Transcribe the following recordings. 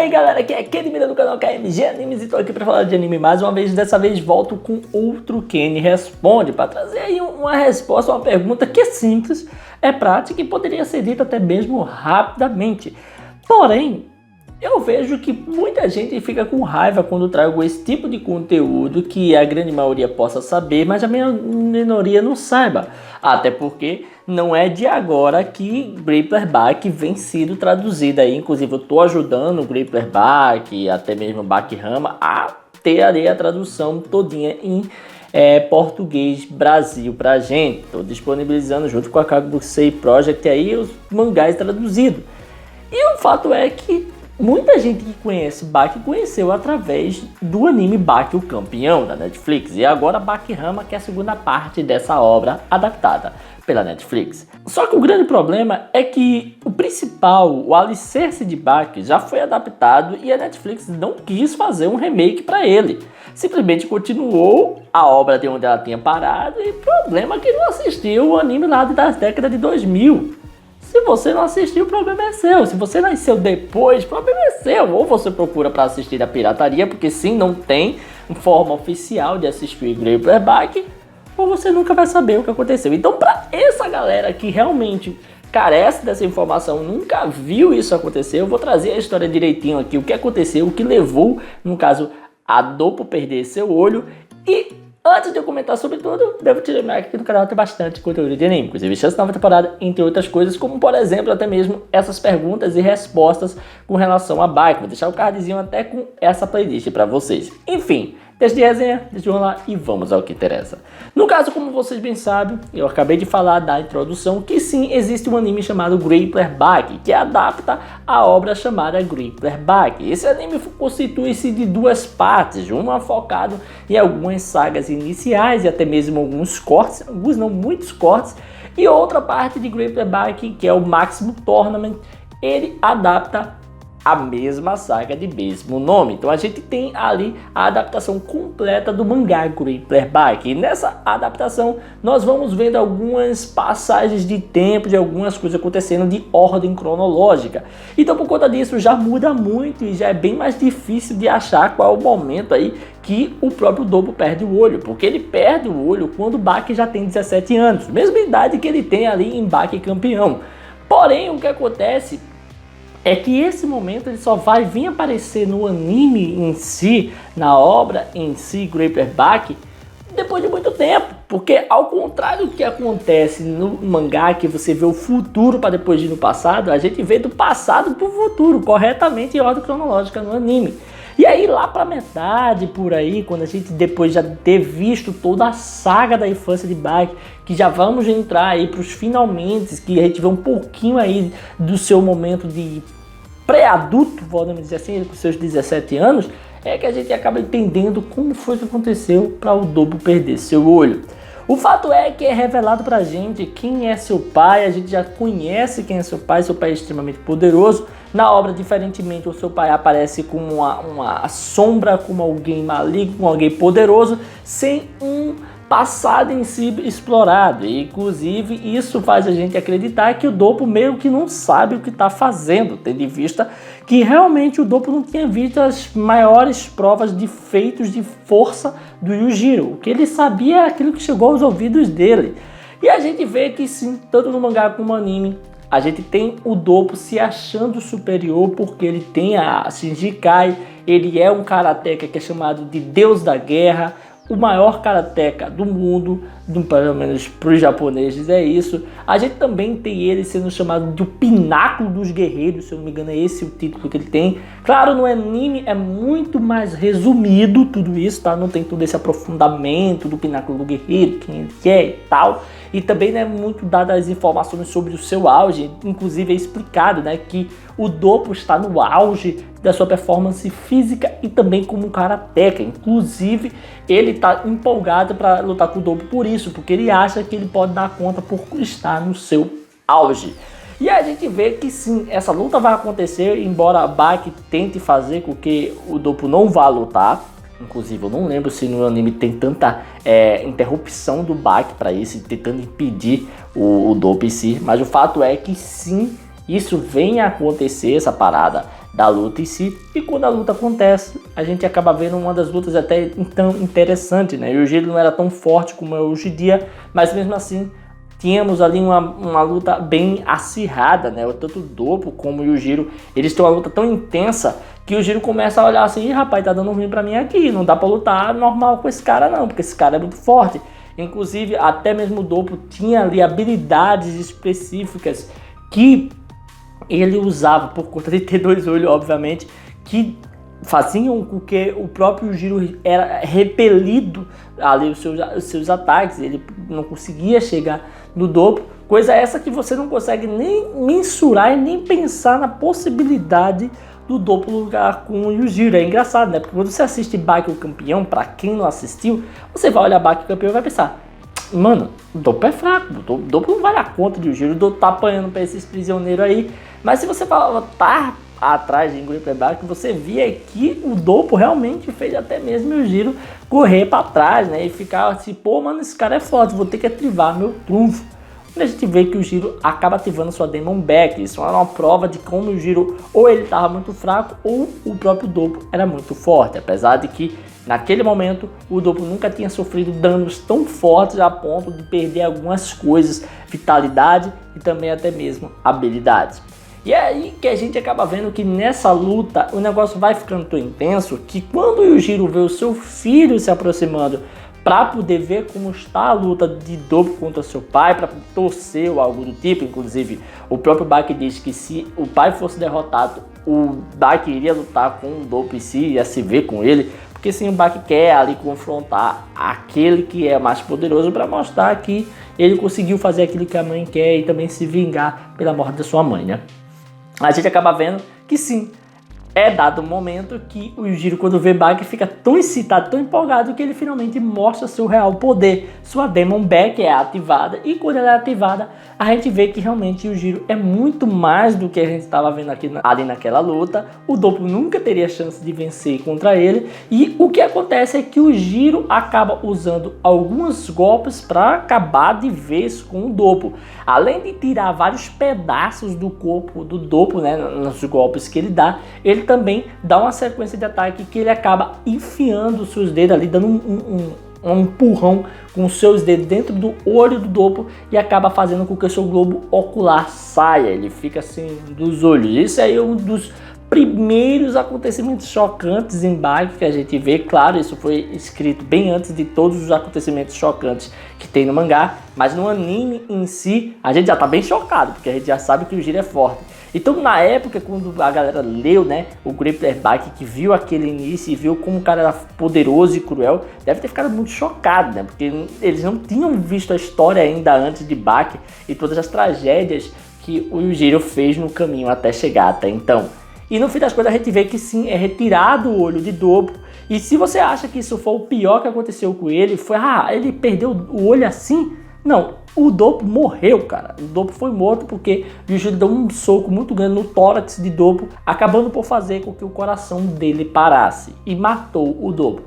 aí galera, aqui é Kenny Mira do canal KMG Animes e tô aqui pra falar de anime mais uma vez. Dessa vez volto com outro Kenny Responde pra trazer aí uma resposta a uma pergunta que é simples, é prática e poderia ser dita até mesmo rapidamente. Porém, eu vejo que muita gente fica com raiva quando trago esse tipo de conteúdo que a grande maioria possa saber, mas a minoria não saiba. Até porque não é de agora que Grappler Back vem sendo traduzida aí. Inclusive eu estou ajudando o Grappler Back e até mesmo Baki-Hama a ter ali a tradução todinha em português Brasil pra gente. Estou disponibilizando junto com a Kakusei Project aí os mangás traduzidos. E o fato é que muita gente que conhece Baki conheceu através do anime Baki, o Campeão, da Netflix. E agora Baki-Hama, que é a segunda parte dessa obra adaptada pela Netflix. Só que o grande problema é que o principal, o alicerce de Baki, já foi adaptado e a Netflix não quis fazer um remake para ele. Simplesmente continuou a obra de onde ela tinha parado e o problema é que não assistiu o anime lá das décadas de 2000. Se você não assistiu, o problema é seu. Se você nasceu depois, o problema é seu. Ou você procura para assistir a pirataria, porque sim, não tem forma oficial de assistir Grappler Back, ou você nunca vai saber o que aconteceu. Então, para essa galera que realmente carece dessa informação, nunca viu isso acontecer, eu vou trazer a história direitinho aqui, o que aconteceu, o que levou, no caso, a Doppo perder seu olho. E antes de eu comentar sobre tudo, devo te lembrar que aqui no canal tem bastante conteúdo de anime, inclusive chance nova temporada, entre outras coisas, como por exemplo, até mesmo essas perguntas e respostas com relação a Baki. Vou deixar o cardzinho até com essa playlist para vocês. Enfim, deixa de resenha, deixa de rolar e vamos ao que interessa. No caso, como vocês bem sabem, eu acabei de falar da introdução que sim, existe um anime chamado Grappler Back, que adapta a obra chamada Grappler Back. Esse anime constitui-se de duas partes, uma focado em algumas sagas iniciais e até mesmo alguns cortes, alguns não, muitos cortes, e outra parte de Grappler Back, que é o Maximum Tournament, ele adapta a mesma saga de mesmo nome. Então a gente tem ali a adaptação completa do mangá Grappler Back. E nessa adaptação nós vamos vendo algumas passagens de tempo, de algumas coisas acontecendo de ordem cronológica. Então por conta disso já muda muito e já é bem mais difícil de achar qual é o momento aí que o próprio Doppo perde o olho, porque ele perde o olho quando o Baki já tem 17 anos, mesma idade que ele tem ali em Baki Campeão. Porém, o que acontece é que esse momento ele só vai vir aparecer no anime em si, na obra em si, Grappler Back, depois de muito tempo. Porque ao contrário do que acontece no mangá, que você vê o futuro para depois ir no passado, a gente vê do passado para o futuro, corretamente em ordem cronológica no anime. E aí lá para metade, por aí, quando a gente depois já ter visto toda a saga da infância de Baki, que já vamos entrar aí para os finalmente, que a gente vê um pouquinho aí do seu momento de pré-adulto, podemos dizer assim, com seus 17 anos, é que a gente acaba entendendo como foi que aconteceu para o Doppo perder seu olho. O fato é que é revelado pra gente quem é seu pai, a gente já conhece quem é seu pai é extremamente poderoso. Na obra, diferentemente, o seu pai aparece como uma sombra, como alguém maligno, como alguém poderoso, sem um passado em si explorado. E, inclusive, isso faz a gente acreditar que o Doppo meio que não sabe o que está fazendo, tendo em vista que realmente o Doppo não tinha visto as maiores provas de feitos de força do Yujiro. O que ele sabia é aquilo que chegou aos ouvidos dele. E a gente vê que sim, tanto no mangá como no anime, a gente tem o Doppo se achando superior porque ele tem a Shinji-Kai, ele é um karateka que é chamado de Deus da Guerra, o maior karateka do mundo, pelo menos para os japoneses é isso. A gente também tem ele sendo chamado de o pináculo dos guerreiros, se eu não me engano é esse o título que ele tem. Claro, no anime é muito mais resumido tudo isso, tá? Não tem todo esse aprofundamento do pináculo do guerreiro, quem ele é e tal. E também não é muito dadas as informações sobre o seu auge, inclusive é explicado, né, que o Doppo está no auge da sua performance física e também como um karateka. Inclusive, ele está empolgado para lutar com o Doppo por isso, porque ele acha que ele pode dar conta por estar no seu auge. E a gente vê que sim, essa luta vai acontecer, embora Baki tente fazer com que o Doppo não vá lutar. Inclusive, eu não lembro se no anime tem tanta interrupção do Baki para isso, tentando impedir o Doppo em si. Mas o fato é que sim, isso vem a acontecer, essa parada da luta em si. E quando a luta acontece, a gente acaba vendo uma das lutas até então interessante, né? Yujiro não era tão forte como é hoje em dia, mas mesmo assim tínhamos ali uma luta bem acirrada, né? Tanto o Doppo como o Yujiro, eles têm uma luta tão intensa que o Yujiro começa a olhar assim: ih, rapaz, tá dando ruim pra mim aqui, não dá pra lutar normal com esse cara não, porque esse cara é muito forte. Inclusive, até mesmo o Doppo tinha ali habilidades específicas que ele usava, por conta de ter 2 olhos, obviamente, que faziam com que o próprio Yujiro era repelido ali os seus ataques, ele não conseguia chegar no Doppo, coisa essa que você não consegue nem mensurar e nem pensar na possibilidade do Doppo lutar com o Yujiro. É engraçado, né? Porque quando você assiste Baki o Campeão, pra quem não assistiu, você vai olhar Baki o Campeão e vai pensar: mano, o Doppo é fraco, o Doppo não vai dar conta de Yujiro, o Doppo tá apanhando pra esses prisioneiros aí. Mas se você voltar atrás de Grappler Baki, você via que o Doppo realmente fez até mesmo o Yujiro correr pra trás, né? E ficar assim: pô, mano, esse cara é forte, vou ter que ativar meu trunfo. A gente vê que o Yujiro acaba ativando sua Demon Back. Isso é uma prova de como o Yujiro ou ele estava muito fraco ou o próprio Doppo era muito forte. Apesar de que naquele momento o Doppo nunca tinha sofrido danos tão fortes a ponto de perder algumas coisas, vitalidade e também até mesmo habilidades. E é aí que a gente acaba vendo que nessa luta o negócio vai ficando tão intenso que quando o Yujiro vê o seu filho se aproximando para poder ver como está a luta de Doppo contra seu pai, para torcer ou algo do tipo. Inclusive, o próprio Baki diz que se o pai fosse derrotado, o Baki iria lutar com o Doppo em si, ia se ver com ele, porque sim, o Baki quer ali confrontar aquele que é mais poderoso para mostrar que ele conseguiu fazer aquilo que a mãe quer e também se vingar pela morte da sua mãe, né? A gente acaba vendo que sim, é dado um momento que o Yujiro, quando vê Baki, fica tão excitado, tão empolgado, que ele finalmente mostra seu real poder. Sua Demon Back é ativada, e quando ela é ativada, a gente vê que realmente o Yujiro é muito mais do que a gente estava vendo ali naquela luta. O Doppo nunca teria chance de vencer contra ele, e o que acontece é que o Yujiro acaba usando alguns golpes para acabar de vez com o Doppo. Além de tirar vários pedaços do corpo do Doppo, né, nos golpes que ele dá, ele também dá uma sequência de ataque que ele acaba enfiando os seus dedos ali, dando um empurrão com os seus dedos dentro do olho do Doppo e acaba fazendo com que o seu globo ocular saia. Ele fica assim dos olhos. Isso aí é um dos primeiros acontecimentos chocantes em Baki que a gente vê. Claro, isso foi escrito bem antes de todos os acontecimentos chocantes que tem no mangá, mas no anime em si a gente já tá bem chocado, porque a gente já sabe que o Yujiro é forte. Então, na época, quando a galera leu, né, o Grappler Baki, que viu aquele início e viu como o cara era poderoso e cruel, deve ter ficado muito chocado, né, porque eles não tinham visto a história ainda antes de Baki e todas as tragédias que o Yujiro fez no caminho até chegar até então. E no fim das coisas a gente vê que sim, é retirado o olho de Doppo. E se você acha que isso foi o pior que aconteceu com ele, foi, ele perdeu o olho assim? Não, o Doppo morreu, cara. O Doppo foi morto porque o Yujiro deu um soco muito grande no tórax de Doppo, acabando por fazer com que o coração dele parasse e matou o Doppo.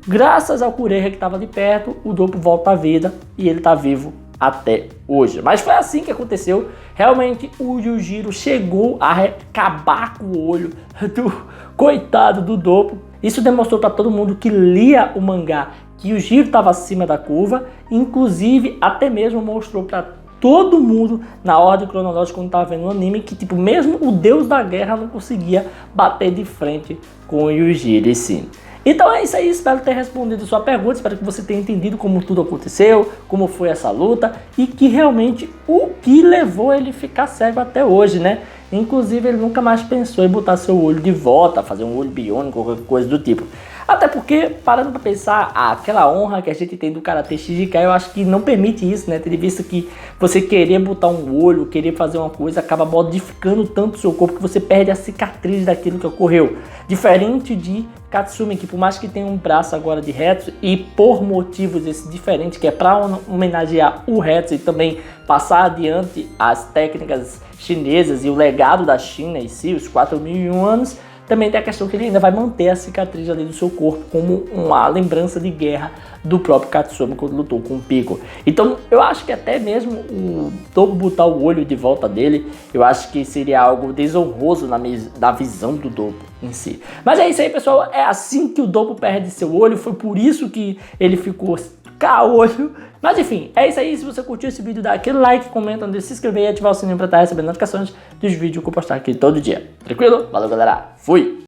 Graças ao Kureha que estava de perto, o Doppo volta à vida e ele está vivo até hoje. Mas foi assim que aconteceu. Realmente o Yujiro chegou a acabar com o olho do coitado do Doppo. Isso demonstrou para todo mundo que lia o mangá que o Yujiro estava acima da curva, inclusive até mesmo mostrou para todo mundo na ordem cronológica quando estava vendo o anime que tipo, mesmo o deus da guerra não conseguia bater de frente com o Yujiro, sim. Então é isso aí, espero ter respondido a sua pergunta, espero que você tenha entendido como tudo aconteceu, como foi essa luta e que realmente o que levou ele a ficar cego até hoje, né? Inclusive ele nunca mais pensou em botar seu olho de volta, fazer um olho biônico, qualquer coisa do tipo. Até porque, parando para pensar, aquela honra que a gente tem do Karate Shichikai, eu acho que não permite isso, né? Tendo visto que você querer botar um olho, querer fazer uma coisa, acaba modificando tanto o seu corpo que você perde a cicatriz daquilo que ocorreu. Diferente de Katsumi, que por mais que tenha um braço agora de Hetsu, e por motivos esse diferente, que é para homenagear o Hetsu e também passar adiante as técnicas chinesas e o legado da China em si, os 4.001 anos, também tem a questão que ele ainda vai manter a cicatriz ali do seu corpo como uma lembrança de guerra do próprio Katsumi quando lutou com o Piccolo. Então eu acho que até mesmo o Dobbo botar o olho de volta dele, eu acho que seria algo desonroso na visão do Dobbo em si. Mas é isso aí, pessoal, é assim que o Dobbo perde seu olho, foi por isso que ele ficou caolho. Mas enfim, é isso aí. Se você curtiu esse vídeo, dá aquele like, comenta, se inscrever e ativar o sininho pra estar recebendo notificações dos vídeos que eu postar aqui todo dia. Tranquilo? Valeu, galera. Fui!